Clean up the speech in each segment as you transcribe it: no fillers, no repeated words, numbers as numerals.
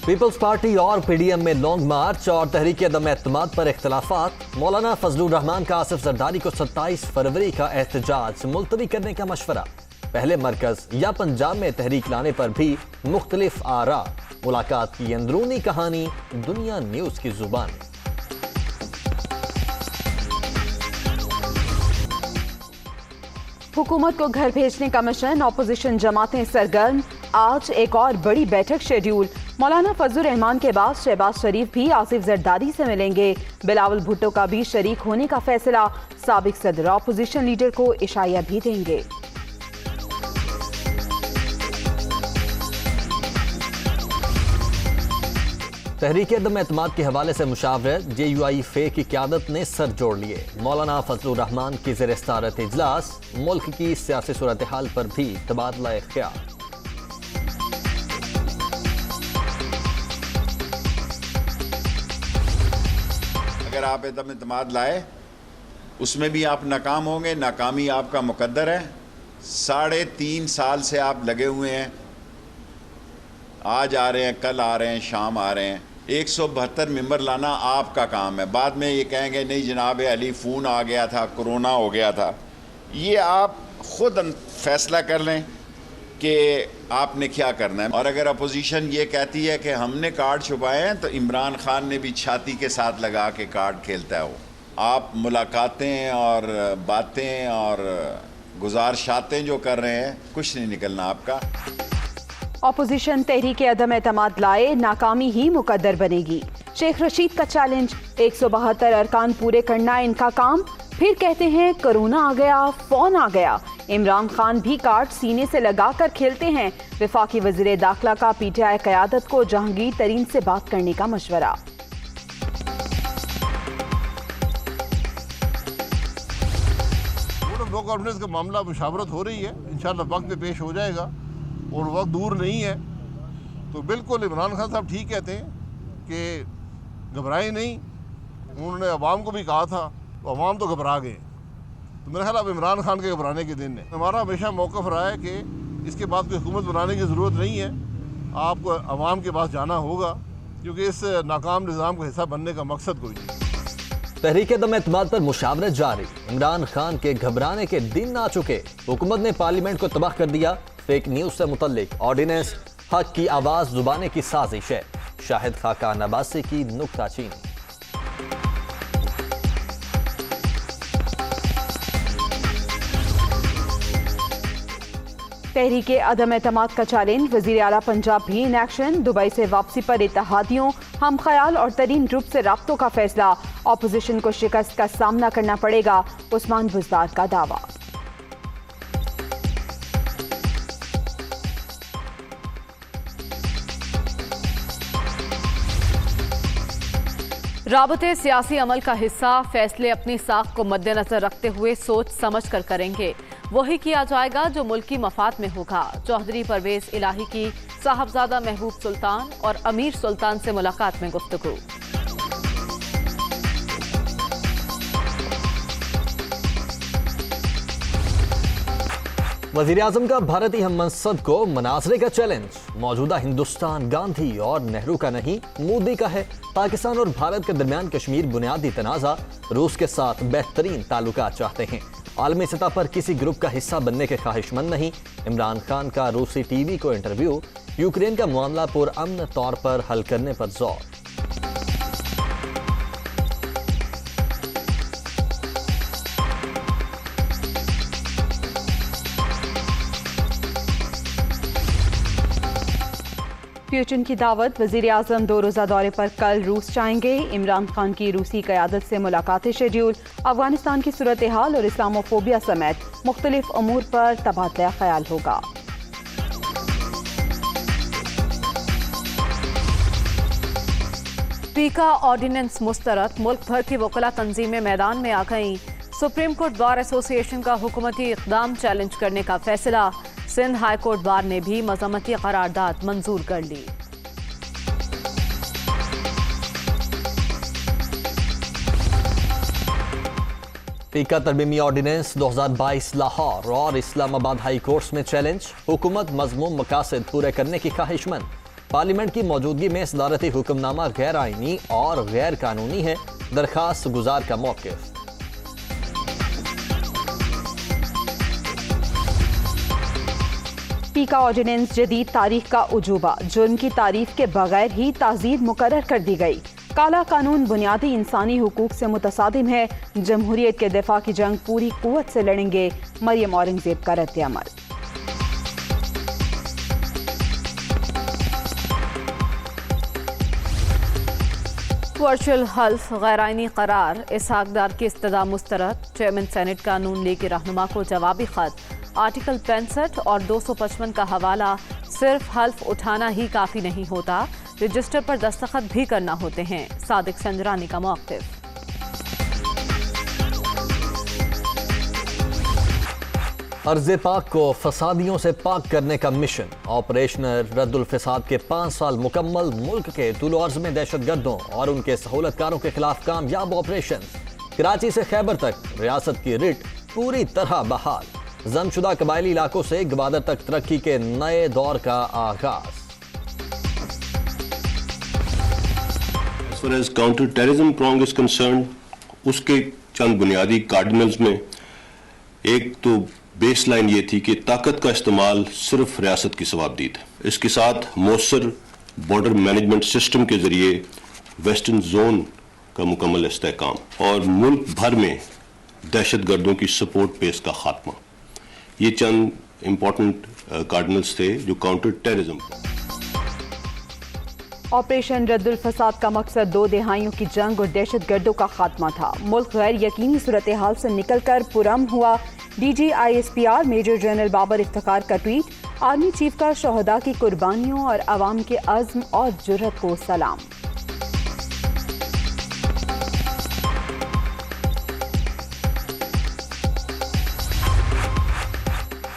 Peoples party और PDM में long मार्च और तहरीक अदम एतमाद पर इख्तलाफात। मौलाना फजलुर रहमान का आसिफ जरदारी को 27 फरवरी का एहतजाज मुलतवी करने का मशवरा। पहले मरकज या पंजाब में तहरीक लाने पर भी मुख्तलिफ आरा। मुलाकात की अंदरूनी कहानी दुनिया न्यूज की जुबान। हुकूमत को घर भेजने का मिशन, ऑपोजिशन जमातें सरगर्म। आज एक और बड़ी बैठक शेड्यूल। मौलाना फजलुर रहमान के बाद शहबाज शरीफ भी आसिफ जरदारी से मिलेंगे। बिलावल भुट्टो का भी शरीक होने का फैसला। साबिक सदर ऑपोजिशन लीडर को इशाया भी देंगे। तहरीक अदम एतमाद के हवाले से मुशावरत। JUI फे की क़यादत ने सर जोड़ लिए। मौलाना फजलुर रहमान की ज़ेर सदारत इजलास। मुल्क की सियासी सूरत हाल पर भी तबादला ख्याल। अगर आप अदम एतमाद लाए उसमें भी आप नाकाम होंगे, नाकामी आपका मुकद्दर है। 3.5 साल से आप लगे हुए हैं, आज आ रहे हैं, कल आ रहे हैं, शाम आ रहे हैं। 172 मेंबर लाना आपका काम है। बाद में ये कहेंगे नहीं जनाब अली फ़ोन आ गया था, कोरोना हो गया था। ये आप खुद फैसला कर लें कि आपने क्या करना है। और अगर अपोजिशन ये कहती है कि हमने कार्ड छुपाए हैं, तो इमरान खान ने भी छाती के साथ लगा के कार्ड खेलता है। वो आप मुलाकातें और बातें और गुजारिशातें जो कर रहे हैं, कुछ नहीं निकलना आपका। ऑपोजिशन तहरीक अदम एतमाद लाए, नाकामी ही मुकद्दर बनेगी। शेख रशीद का चैलेंज, 172 अरकान पूरे करना इनका काम। फिर कहते हैं कोरोना आ गया, फोन आ गया। इमरान खान भी कार्ड सीने से लगाकर खेलते हैं। वफाकी वज़ीर दाखिला का PTI क़यादत को जहांगीर तरीन से बात करने का मशवरा। नो कॉन्फिडेंस का मामला मुशावरत हो रही है, इंशाल्लाह वक्त पे पेश हो जाएगा और वक्त दूर नहीं है। तो बिल्कुल इमरान खान साहब ठीक कहते हैं कि घबराए नहीं। उन्होंने अवाम को भी कहा था, तो अवाम तो घबरा गए। तो मेरा ख्याल अब इमरान खान के घबराने के दिन है। हमारा हमेशा मौक़िफ़ रहा है कि इसके बाद कोई हुकूमत बनाने की ज़रूरत नहीं है, आपको अवाम के पास जाना होगा, क्योंकि इस नाकाम निज़ाम का हिस्सा बनने का मकसद कोई नहीं। तहरीक अदम एतमाद पर मुशावरत जारी। इमरान खान के घबराने के दिन आ चुके। हुकूमत ने पार्लियामेंट को तबाह कर दिया। फेक न्यूज से मुतल्लिक ऑर्डिनेंस हक की आवाज दुबाने की साजिश है। शाहिद खाकान अब्बासी की नुक्ताचीनी। तहरीक अदम एतमाद का चैलेंज, वज़ीर आला पंजाब भी इन एक्शन। दुबई से वापसी पर इत्तेहादियों, हम ख्याल और तरीन ग्रुप से राब्तों का फैसला। ऑपोजिशन को शिकस्त का सामना करना पड़ेगा, उस्मान बुज़दार का दावा। राबते सियासी अमल का हिस्सा, फैसले अपनी साख को मद्देनजर रखते हुए सोच समझ कर करेंगे। वही किया जाएगा जो मुल्की मफाद में होगा। चौधरी परवेज इलाही की साहबजादा महबूब सुल्तान और अमीर सुल्तान से मुलाकात में गुफ्तगू। वज़ीर आज़म का भारतीय हम मनसब को मनासरे का चैलेंज। मौजूदा हिंदुस्तान गांधी और नेहरू का नहीं, मोदी का है। पाकिस्तान और भारत के दरमियान कश्मीर बुनियादी तनाज़ा। रूस के साथ बेहतरीन ताल्लुकात चाहते हैं। आलमी सतह पर किसी ग्रुप का हिस्सा बनने के ख्वाहिशमंद नहीं। इमरान खान का रूसी TV को इंटरव्यू। यूक्रेन का मामला पुरअमन तौर पर हल करने पर जोर। पुतिन की दावत, वज़ीर आज़म 2 रोज़ा दौरे पर कल रूस जाएंगे। इमरान खान की रूसी क़यादत से मुलाकातें शेड्यूल। अफगानिस्तान की सूरत हाल और इस्लामोफोबिया समेत मुख्तलिफ अमूर पर तबादला ख्याल होगा। पीका ऑर्डिनेंस मुस्तरद, मुल्क भर की वकला तंजीमें मैदान में आ गईं। सुप्रीम कोर्ट बार एसोसिएशन का हुकूमती इक़दाम चैलेंज करने का फैसला। सिंध हाई कोर्ट बार ने भी मज़म्मती करारदाद मंजूर कर ली। पीका तरमीमी ऑर्डिनेंस 2022 लाहौर और इस्लामाबाद हाई कोर्ट्स में चैलेंज। हुकूमत मजमूम मकासद पूरे करने की ख्वाहिशमंद। पार्लियामेंट की मौजूदगी में सदारती हुक्मनामा गैर आईनी और गैर कानूनी है, दरखास्त गुजार का मौक़िफ़। पी का ऑर्डिनेंस जदीद तारीख का उजूबा, जुर्म की तारीफ के बगैर ही ताज़ीर मुकर्रर कर दी गई। काला कानून बुनियादी इंसानी हुकूक से मुतसादिम है। जमहूरियत के दिफा की जंग पूरी कुव्वत से लड़ेंगे, मरियम औरंगजेब का रद्द-ए-अमल। वर्चुअल हल्फ गैर आईनी करार, इसहाक डार की इस्तदा मुस्तरद। चेयरमैन सेनेट का नून लीग के रहनुमा को जवाबी खत। आर्टिकल 65 और 255 का हवाला, सिर्फ हल्फ उठाना ही काफ़ी नहीं होता, रजिस्टर पर दस्तखत भी करना होते हैं। सादिक संजरानी का मौक़िफ़। अर्ज़े पाक को फसादियों से पाक करने का मिशन, ऑपरेशनल रद्दुल फसाद के 5 साल मुकम्मल। मुल्क के तुलो अर्ज में दहशतगर्दों और उनके सहूलतकारों के खिलाफ कामयाब ऑपरेशन। कराची से खैबर तक रियासत की रिट पूरी तरह बहाल। जमशुदा कबायली इलाकों से गवादर तक तरक्की के नए दौर का आगाज। As far as counter terrorism prong is concerned, उसके चंद बुनियादी कार्डिनल्स में एक तो बेस लाइन ये थी कि ताकत का इस्तेमाल सिर्फ रियासत की सवाबदीद है। इसके साथ मौसर बॉर्डर मैनेजमेंट सिस्टम के जरिए वेस्टर्न जोन का मुकम्मल इस्तेहकाम और मुल्क भर में दहशत गर्दों की सपोर्ट बेस का खात्मा। ये चंद इम्पोर्टेंट कार्डिनल्स थे जो काउंटर टेररिज्म। ऑपरेशन रद्दुल फसाद का मकसद 2 दहाइयों की जंग और दहशत गर्दों का खात्मा था। मुल्क गैर यकीनी सूरत हाल से निकलकर पुरअमन हुआ। DGISPR major general Babar Iftikhar का ट्वीट, आर्मी चीफ का शहदा की कुर्बानियों और अवाम के अज़्म और जुर्रत को सलाम।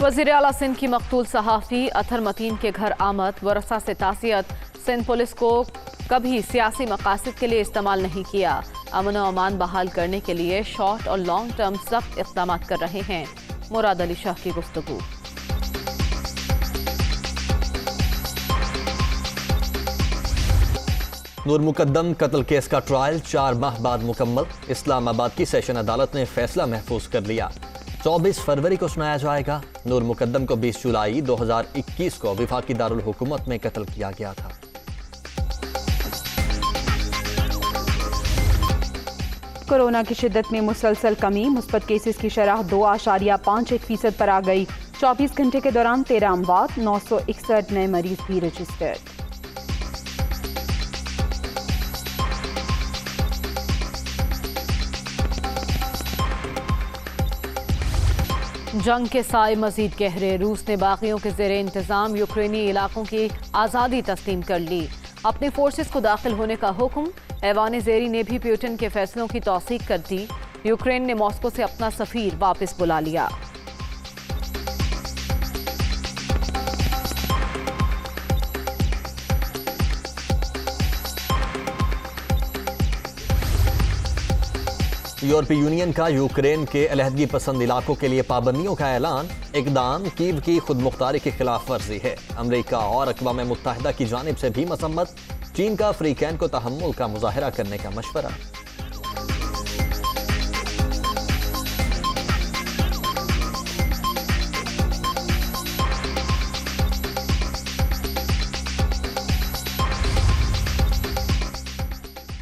वज़ीर आला सिंध की मकतूल सहाफ़ी अथर मतीन के घर आमद, वरसा से तासियत। सिंध पुलिस को कभी सियासी मकासद के लिए इस्तेमाल नहीं किया। अमन और अमान बहाल करने के लिए शॉर्ट और लॉन्ग टर्म सख्त इक़दाम कर रहे हैं। मुराद अली शाह की गुफ्तगू। नूर मुकद्दम कत्ल केस का ट्रायल 4 माह बाद मुकम्मल। इस्लामाबाद की सेशन अदालत ने फैसला महफूज कर लिया। 24 फरवरी को सुनाया जाएगा। नूर मुकद्दम को 20 जुलाई 2021 को वफाकी दारुल हुकूमत में कत्ल किया गया था। कोरोना की शिद्दत में मुसलसल कमी, मुस्बत केसेस की शरह 2.51% पर आ गई। 24 घंटे के दौरान 13 अमवात, 961 नए मरीज भी रजिस्टर्ड। जंग के साए मजीद गहरे, रूस ने बागियों के ज़ेरे इंतज़ाम यूक्रेनी इलाकों की आज़ादी तस्लीम कर ली। अपने फोर्सेस को दाखिल होने का हुक्म, ऐवान ज़ेरी ने भी पुतिन के फैसलों की तौसीक कर दी। यूक्रेन ने मॉस्को से अपना सफ़ीर वापस बुला लिया। यूरोपीय यूनियन का यूक्रेन के अलहदगी पसंद इलाकों के लिए पाबंदियों का ऐलान। इकदाम कीव की खुद मुख्तारी की खिलाफ वर्जी है। अमेरिका और अक़वाम मुत्तहिदा की जानिब से भी मसम्मत। चीन का अफ्रीकैन को तहम्मुल का मुजाहरा करने का मशवरा।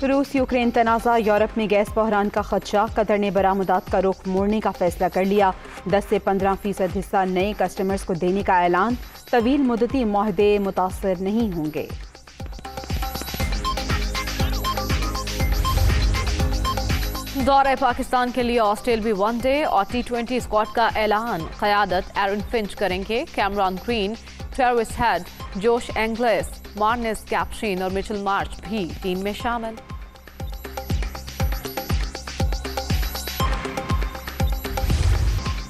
रूस यूक्रेन तनाज़ा, यूरोप में गैस बहरान का खदशा। कतर ने बरामदात का रुख मोड़ने का फैसला कर लिया। 10 से 15% हिस्सा नए कस्टमर्स को देने का ऐलान। तवील मुद्दती मुआहदे मुतासर नहीं होंगे। दौरे पाकिस्तान के लिए ऑस्ट्रेलियावी वनडे और T20 स्क्वाड का ऐलान। क़यादत एरन फिंच करेंगे। कैमरॉन ग्रीन, ट्रेविस हेड, जोश एंग्लेस, मार्नेस कैप्शिन और मिचेल मार्च भी टीम में शामिल।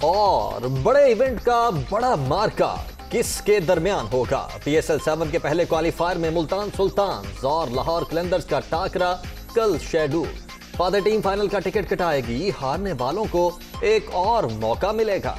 और बड़े इवेंट का बड़ा मार्का किसके दरमियान होगा? PSL 7 के पहले क्वालिफायर में मुल्तान सुल्तान्स और लाहौर कलंदर्स का टाकरा कल शेड्यूल। फादर टीम फाइनल का टिकट कटाएगी। हारने वालों को एक और मौका मिलेगा।